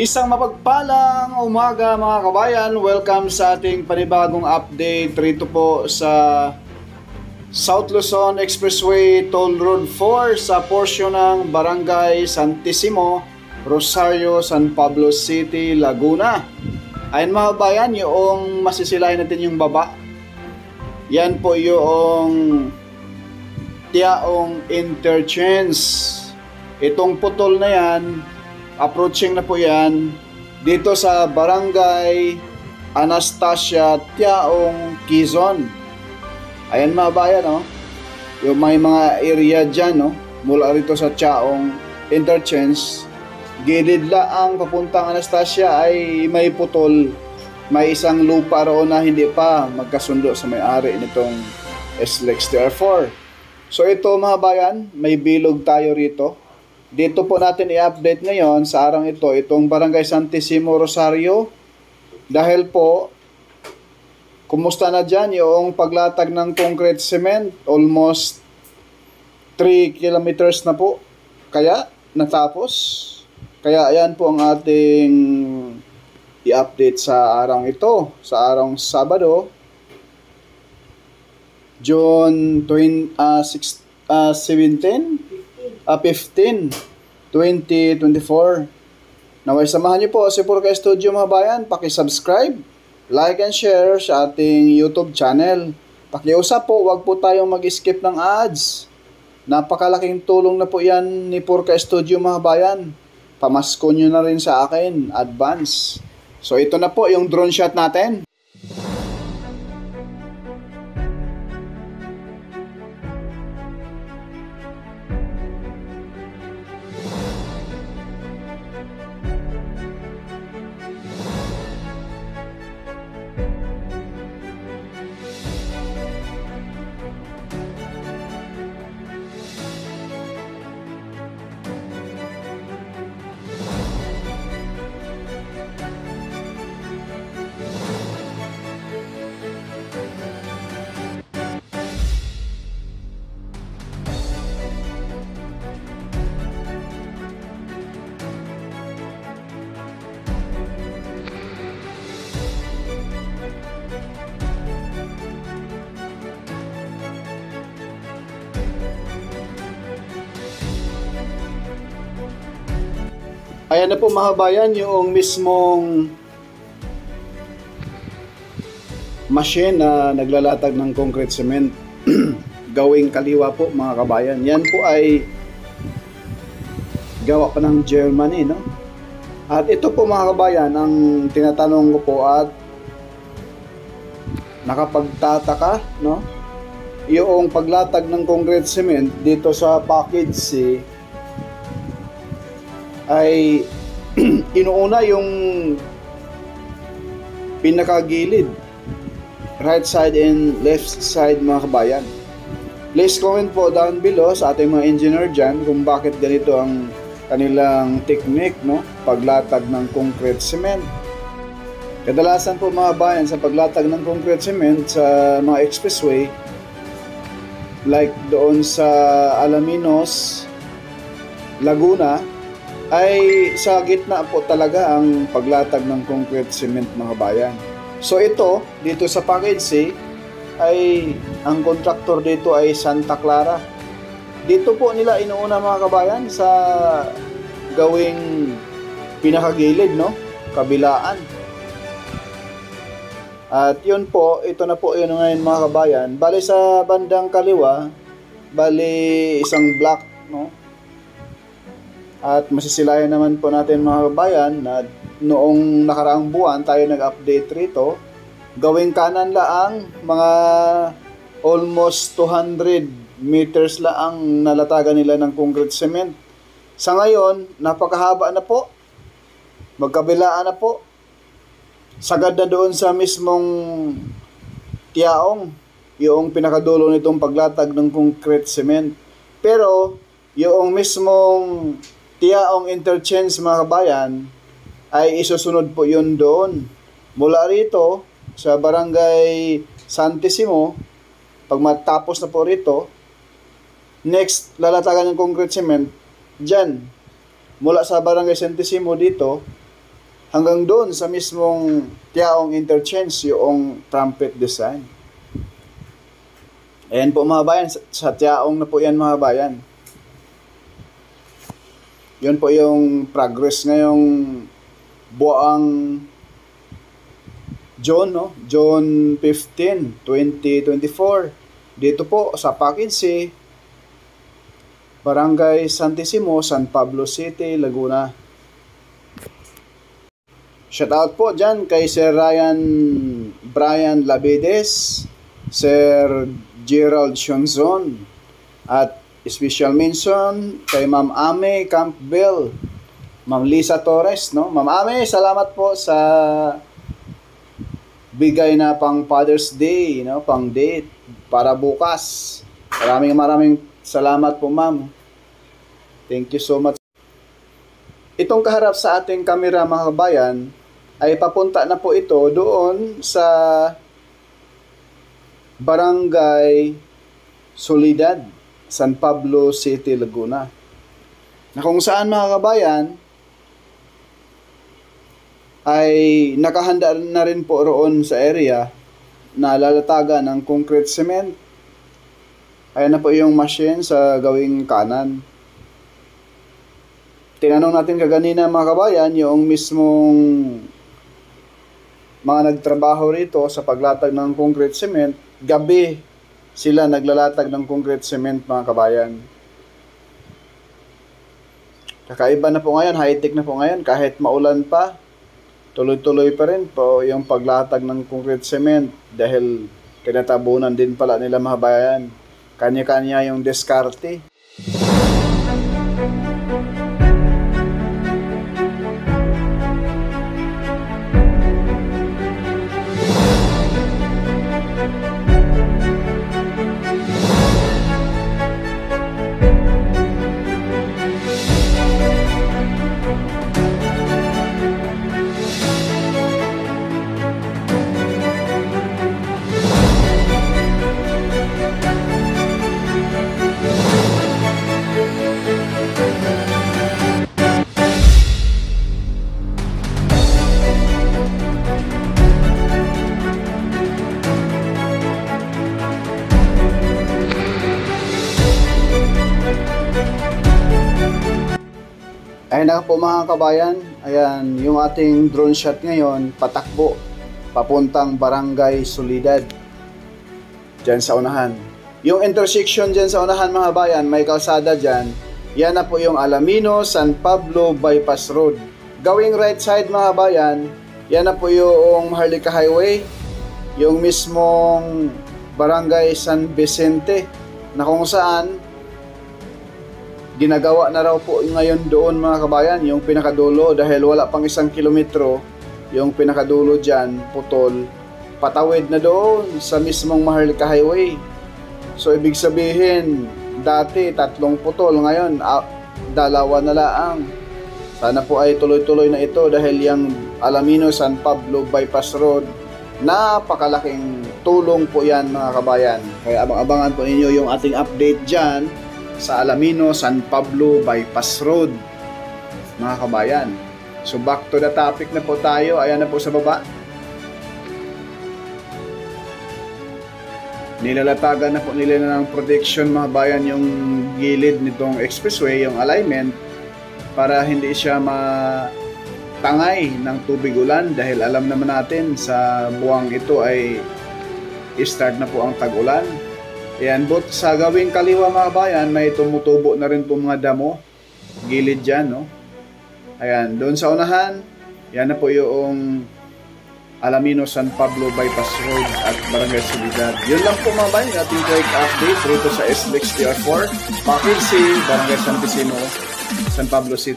Isang mapagpalang umaga mga kabayan. Welcome sa ating panibagong update rito po sa South Luzon Expressway Toll Road 4 sa porsyon ng Barangay Santissimo, Rosario, San Pablo City, Laguna. Ayun mga kabayan, yung masisilayan natin yung baba. Yan po yung Tiaong Interchange. Itong putol na yan, approaching na po yan dito sa Barangay Anastasia, Tiaong, Quezon. Ayan mga bayan, no? Yung may mga area dyan, no? Mula rito sa Tiaong Interchange, gilid laang papuntang Anastasia ay may putol. May isang lupa roon na hindi pa magkasundo sa may-ari nitong SLEX TR4. So ito mga bayan, may bilog tayo rito. Dito po natin i-update ngayon sa araw ito, itong Barangay Santissimo, Rosario. Dahil po, kumusta na dyan yung paglatag ng concrete cement? Almost 3 kilometers na po. Kaya, natapos. Kaya, ayan po ang ating i-update sa araw ito. Sa araw Sabado, June 15, 2024. Naway samahan niyo po si Purka Studio mga bayan. Paki-subscribe, like and share sa ating YouTube channel. Pakiusap po, wag po tayong mag-skip ng ads. Napakalaking tulong na po yan ni Purka Studio mga bayan. Pamasko nyo na rin sa akin, advance. So ito na po yung drone shot natin. Ayan na po mga bayan, yung mismong machine na naglalatag ng concrete cement gawing kaliwa po mga kabayan. Yan po ay gawa pa ng Germany, no? At ito po mga kabayan, ang tinatanong ko po at nakapagtataka, no? Yung paglatag ng concrete cement dito sa package C ay inuuna yung pinakagilid, right side and left side mga kabayan. Please comment po down below sa ating mga engineer dyan kung bakit ganito ang kanilang technique, no? Paglatag ng concrete cement. Kadalasan po mga bayan sa paglatag ng concrete cement sa mga expressway, like doon sa Alaminos, Laguna, ay sa gitna po talaga ang paglatag ng concrete cement mga bayan. So ito, dito sa package C, ay ang contractor dito ay Santa Clara. Dito po nila inuuna mga kabayan sa gawing pinakagilid, no? Kabilaan. At yun po, ito na po yun ngayon mga kabayan. Bali sa bandang kaliwa, bali isang block, no? At masisilayan naman po natin mga kabayan na noong nakaraang buwan tayo nag-update rito. Gawing kanan laang mga almost 200 meters laang nalatagan nila ng concrete cement. Sa ngayon, napakahaba na po. Magkabilaan na po. Sagad na doon sa mismong Tiaong, yung pinakadulo nitong paglatag ng concrete cement. Pero, yung mismong Tiaong Interchange mga kabayan ay isusunod po yun doon. Mula rito sa Barangay Santissimo, pag matapos na po rito, next lalatagan ng concrete cement dyan. Mula sa Barangay Santissimo dito, hanggang doon sa mismong Tiaong Interchange yung trumpet design. Ayan po mga bayan, sa Tiaong na po yan mga bayan. Yun po yung progress ngayong buwang John, no? John 15, 2024. Dito po sa Paquincy, Barangay Santissimo, San Pablo City, Laguna. Shout out po dyan kay Sir Brian Labides, Sir Gerald Shonzon, at special mention kay Ma'am Ame Campbell, Ma'am Lisa Torres, no? Ma'am Ame, salamat po sa bigay na pang Father's Day, no? Pang date para bukas. Maraming salamat po, Ma'am. Thank you so much. Itong kaharap sa ating kamera mga kabayan ay papunta na po ito doon sa Barangay Soledad, San Pablo City, Laguna. Na kung saan mga kabayan ay nakahanda na rin po roon sa area na lalatagan ng concrete cement. Ayan na po yung machine sa gawing kanan. Tinanong natin kaganina mga kabayan yung mismong mga nagtrabaho rito sa paglatag ng concrete cement. Gabi sila naglalatag ng concrete cement mga kabayan. Kakaiba na po ngayon, high-tech na po ngayon, kahit maulan pa, tuloy-tuloy pa rin po yung paglatag ng concrete cement dahil tinatabunan din pala nila mga kabayan. Kanya-kanya yung diskarte. Ayun na po mga kabayan, ayan yung ating drone shot ngayon, patakbo, papuntang Barangay Soledad, dyan sa unahan. Yung intersection dyan sa unahan mga kabayan, may kalsada dyan, yan na po yung Alamino, San Pablo Bypass Road. Gawing right side mga kabayan, yan na po yung Maharlika Highway, yung mismong Barangay San Vicente, na kung saan ginagawa na raw po ngayon doon mga kabayan, yung pinakadulo, dahil wala pang 1 kilometro, yung pinakadulo dyan, putol, patawid na doon sa mismong Maharlika Highway. So ibig sabihin, dati 3 putol, ngayon 2 na laang. Sana po ay tuloy-tuloy na ito dahil yung Alamino San Pablo Bypass Road, napakalaking tulong po yan mga kabayan. Kaya abang-abangan po ninyo yung ating update dyan sa Alamino San Pablo Bypass Road mga kabayan. So back to the topic na po tayo. Ayan na po sa baba, nilalatagan na po nila ng protection mga bayan yung gilid nitong expressway, yung alignment, para hindi siya matangay ng tubig ulan, dahil alam naman natin sa buwang ito ay start na po ang tag-ulan. Ayan, but sa gawing kaliwa mga bayan, may tumutubo na rin po mga damo, gilid dyan, no? Ayan, doon sa unahan, yan na po yung Alamino San Pablo Bypass Road at Barangay Soledad. Yun lang po mga bayan, ating quick update rito sa SLEX TR4, Paquincy, Barangay Santissimo, San Pablo City.